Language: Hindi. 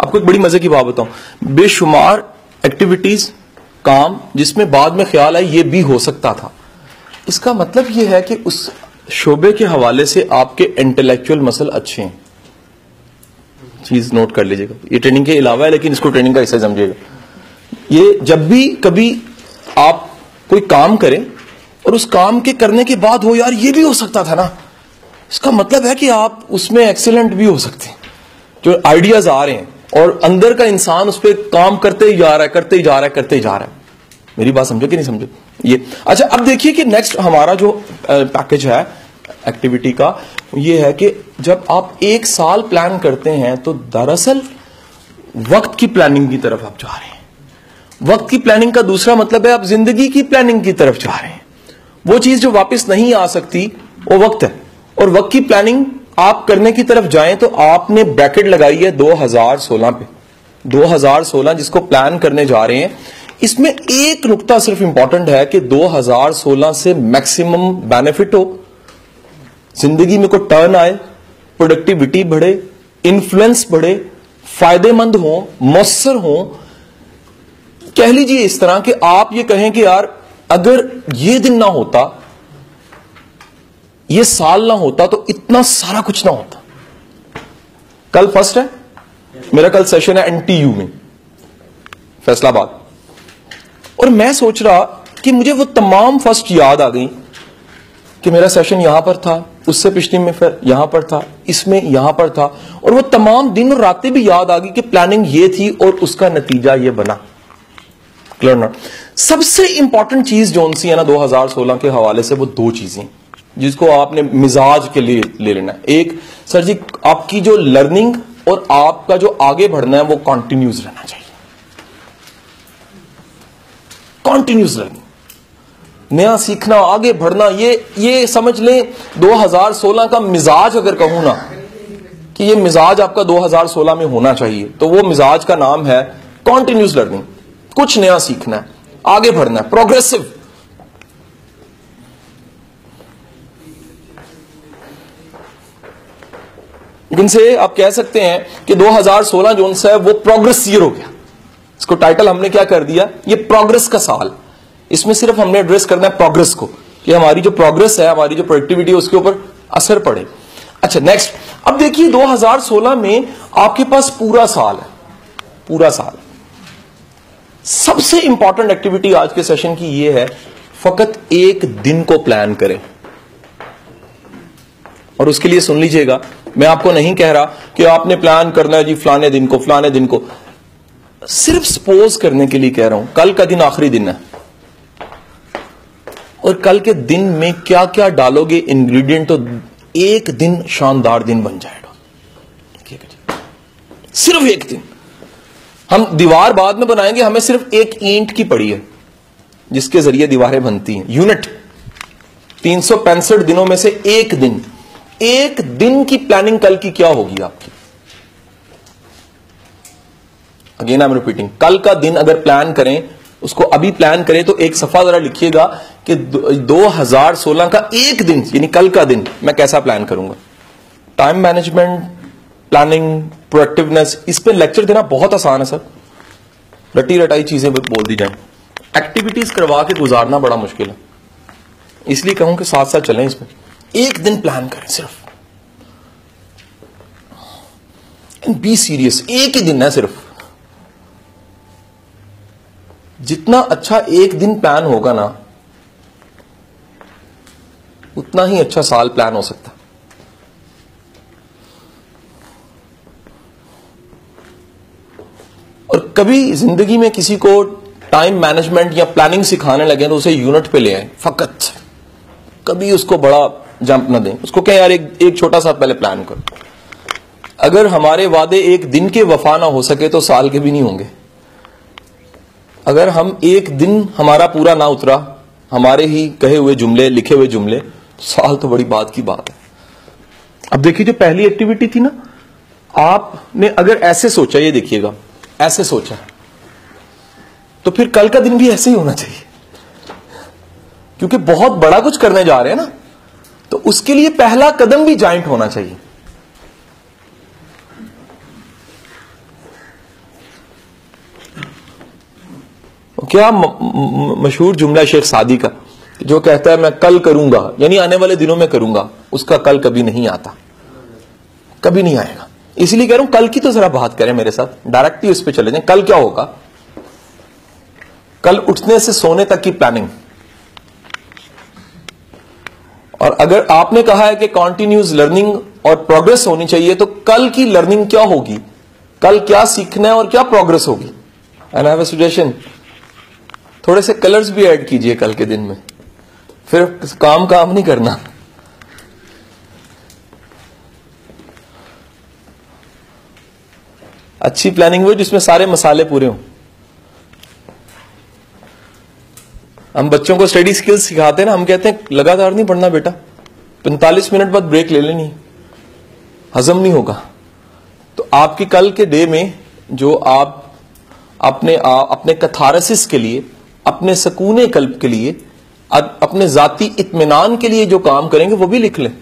आपको एक बड़ी मजे की बात बताऊं, बेशुमार एक्टिविटीज, काम जिसमें बाद में ख्याल आया ये भी हो सकता था। इसका मतलब ये है कि उस शोबे के हवाले से आपके इंटेलेक्चुअल मसल अच्छे हैं। चीज नोट कर लीजिएगा, ये ट्रेनिंग के अलावा है लेकिन इसको ट्रेनिंग का हिस्सा समझिएगा। ये जब भी कभी आप कोई काम करें और उस काम के करने के बाद हो यार ये भी हो सकता था ना, इसका मतलब है कि आप उसमें एक्सीलेंट भी हो सकते हैं। जो आइडियाज आ रहे हैं और अंदर का इंसान उस पर काम करते ही जा रहा है, करते ही जा रहा है, करते ही जा रहा है। मेरी बात समझो कि नहीं समझो ये? अच्छा, अब देखिए कि नेक्स्ट हमारा जो पैकेज है एक्टिविटी का, ये है कि जब आप एक साल प्लान करते हैं तो दरअसल वक्त की प्लानिंग की तरफ आप जा रहे हैं। वक्त की प्लानिंग का दूसरा मतलब है आप जिंदगी की प्लानिंग की तरफ जा रहे हैं। वो चीज जो वापस नहीं आ सकती वो वक्त है, और वक्त की प्लानिंग आप करने की तरफ जाएं तो आपने ब्रैकेट लगाई है 2016 पे। 2016 जिसको प्लान करने जा रहे हैं, इसमें एक नुक्ता सिर्फ इंपॉर्टेंट है कि 2016 से मैक्सिमम बेनिफिट हो, जिंदगी में कोई टर्न आए, प्रोडक्टिविटी बढ़े, इन्फ्लुएंस बढ़े, फायदेमंद हो, मौसर हो। कह लीजिए इस तरह कि आप ये कहें कि यार अगर ये दिन ना होता, ये साल ना होता तो इतना सारा कुछ ना होता। कल फर्स्ट है मेरा, कल सेशन है NTU में फैसलाबाद, और मैं सोच रहा कि मुझे वो तमाम फर्स्ट याद आ गई कि मेरा सेशन यहां पर था, उससे पिछले में फिर यहां पर था, इसमें यहां पर था, और वो तमाम दिन और रातें भी याद आ गई कि प्लानिंग ये थी और उसका नतीजा ये बना। क्लियर ना? सबसे इंपॉर्टेंट चीज जोन सी है ना 2016 के हवाले से, वो दो चीजें जिसको आपने मिजाज के लिए ले लेना है। एक, सर जी आपकी जो लर्निंग और आपका जो आगे बढ़ना है वो कॉन्टिन्यूस रहना चाहिए। कॉन्टिन्यूस लर्निंग, नया सीखना, आगे बढ़ना, ये समझ लें 2016 का मिजाज। अगर कहूं ना कि ये मिजाज आपका 2016 में होना चाहिए, तो वो मिजाज का नाम है कॉन्टिन्यूस लर्निंग। कुछ नया सीखना है, आगे बढ़ना है, प्रोग्रेसिव। इनसे आप कह सकते हैं कि 2016 जो है वो प्रोग्रेस ईयर हो गया। इसको टाइटल हमने क्या कर दिया, ये प्रोग्रेस का साल। इसमें सिर्फ हमने एड्रेस करना है प्रोग्रेस को, कि हमारी जो प्रोग्रेस है, हमारी जो प्रोडक्टिविटी है, उसके ऊपर असर पड़े। अच्छा नेक्स्ट, अब देखिए 2016 में आपके पास पूरा साल है, पूरा साल। सबसे इंपॉर्टेंट एक्टिविटी आज के सेशन की ये है, फकत एक दिन को प्लान करें। और उसके लिए सुन लीजिएगा, मैं आपको नहीं कह रहा कि आपने प्लान करना है जी फलाने दिन को, फलाने दिन को। सिर्फ सपोज करने के लिए कह रहा हूं, कल का दिन आखिरी दिन है, और कल के दिन में क्या क्या डालोगे इंग्रेडिएंट, तो एक दिन शानदार दिन बन जाएगा। सिर्फ एक दिन। हम दीवार बाद में बनाएंगे, हमें सिर्फ एक ईंट की पड़ी है जिसके जरिए दीवारें बनती हैं। यूनिट 365 दिनों में से एक दिन, एक दिन की प्लानिंग कल की क्या होगी आपकी। अगेन आई एम रिपीटिंग, कल का दिन अगर प्लान करें, उसको अभी प्लान करें तो एक सफा जरा लिखिएगा कि 2016 का एक दिन यानी कल का दिन मैं कैसा प्लान करूंगा। टाइम मैनेजमेंट, प्लानिंग, प्रोडक्टिवनेस, इस पे लेक्चर देना बहुत आसान है सर, रटी रटाई चीजें बोल दी जाए। एक्टिविटीज करवा के गुजारना बड़ा मुश्किल है, इसलिए कहूं कि साथ साथ चलें इसमें। एक दिन प्लान करें सिर्फ, एंड बी सीरियस। एक ही दिन है सिर्फ। जितना अच्छा एक दिन प्लान होगा ना, उतना ही अच्छा साल प्लान हो सकता। और कभी जिंदगी में किसी को टाइम मैनेजमेंट या प्लानिंग सिखाने लगे तो उसे यूनिट पे ले आए फकत। कभी उसको बड़ा जंप ना दें, उसको कहें यार एक छोटा सा पहले प्लान करो। अगर हमारे वादे एक दिन के वफा ना हो सके तो साल के भी नहीं होंगे। अगर हम एक दिन हमारा पूरा ना उतरा, हमारे ही कहे हुए जुमले, लिखे हुए जुमले, तो साल तो बड़ी बात की बात है। अब देखिए जो पहली एक्टिविटी थी ना, आपने अगर ऐसे सोचा, ये देखिएगा ऐसे सोचा, तो फिर कल का दिन भी ऐसे ही होना चाहिए क्योंकि बहुत बड़ा कुछ करने जा रहे हैं ना, तो उसके लिए पहला कदम भी जॉइंट होना चाहिए। क्या मशहूर जुमला शेख सादी का, जो कहता है मैं कल करूंगा, यानी आने वाले दिनों में करूंगा, उसका कल कभी नहीं आता, कभी नहीं आएगा। इसलिए कह रहा हूं कल की तो जरा बात करें मेरे साथ, डायरेक्टली उस पर चले जाएं। कल क्या होगा? कल उठने से सोने तक की प्लानिंग। और अगर आपने कहा है कि कॉन्टिन्यूस लर्निंग और प्रोग्रेस होनी चाहिए, तो कल की लर्निंग क्या होगी, कल क्या सीखना है और क्या प्रोग्रेस होगी? And I have a suggestion, थोड़े से कलर्स भी ऐड कीजिए कल के दिन में, फिर काम नहीं करना। अच्छी प्लानिंग हुई जिसमें सारे मसाले पूरे हों। हम बच्चों को स्टडी स्किल्स सिखाते हैं ना, हम कहते हैं लगातार नहीं पढ़ना बेटा, 45 मिनट बाद ब्रेक ले लेनी, हजम नहीं होगा। तो आपकी कल के डे में जो आप अपने कैथारसिस के लिए, अपने सकूने कल्ब के लिए, अपने जाती इत्मीनान के लिए जो काम करेंगे वो भी लिख लें।